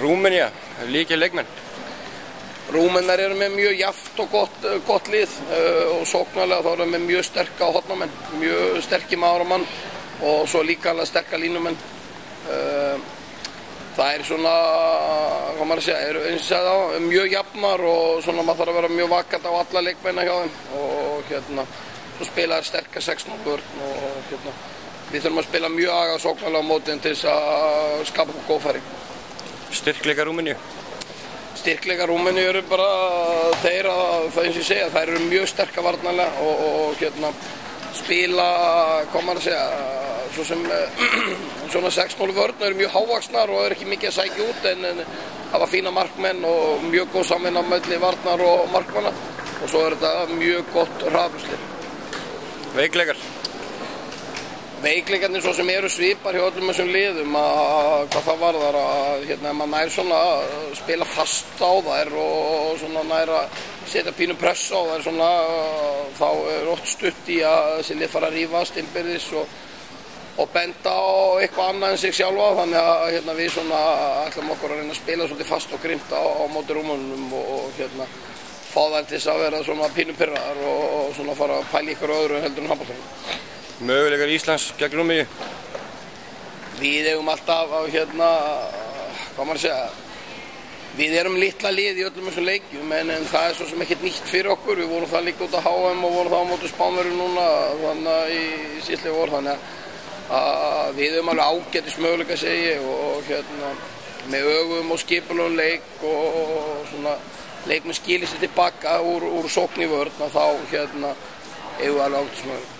Rúmenía, líkir leikmenn. Rúmenar eru með mjög jafnt og gott lið og sóknarlega þá eru með mjög sterka hornamenn, mjög sterkir maður og mann og svo líka alveg sterka línumenn. Það svona, hvað maður að segja, eru eins og segja þá, mjög jafnar og svona maður þarf að vera mjög vakandi á alla leikmenna hjá þeim og svo spila þær sterka 6-0 vörn og við þurfum að spila mjög aga sóknarlega á mótin til þess að skapa okkur góð færi. Styrkleika Rúmeníu? Styrkleika Rúmeníu eru bara þeir að, það eins og ég segja, þær eru mjög sterka varnarlega og spila, hvað maður að segja, svo sem svona 6-0 vörn eru mjög hávaxnar og eru ekki mikið að sækja út en hafa fína markmenn og mjög góð samvinna milli varnar og markmanna og svo er þetta mjög gott hraðaflslið. Veikleikar? Veikleikarnir svo sem eru svipar hjá öllum þessum liðum hvað það varðar að ef maður nær svona að spila fast á þær og svona nær að setja pínu press á þær svona þá er oft stutt í að þessi lið fara að rífast innbyrðis og benda á eitthvað annað en sig sjálfa þannig að við svona ætlum okkur að reyna að spila svolítið fast og grimmt á móti Rúmenum og fá þær til þess að vera svona pínu pirraðar og svona fara að pæla ykkur öðru heldur en handboltanum. Möguleikar Íslands gegn Rúmeníu? Við eigum alltaf á hvað maður að segja, við erum litla lið í öllum þessum leikjum en það er svo sem ekkert nýtt fyrir okkur. Við vorum það líka út á HM og vorum það á móti Spánverjum núna þannig í síðastliðnu vor þannig að við eigum alveg ágætis möguleika segi ég og með ögum og skipulegum leik og svona leik með skilið sér tilbaka úr sókn í vörn þá eigum við alveg ágætis möguleika.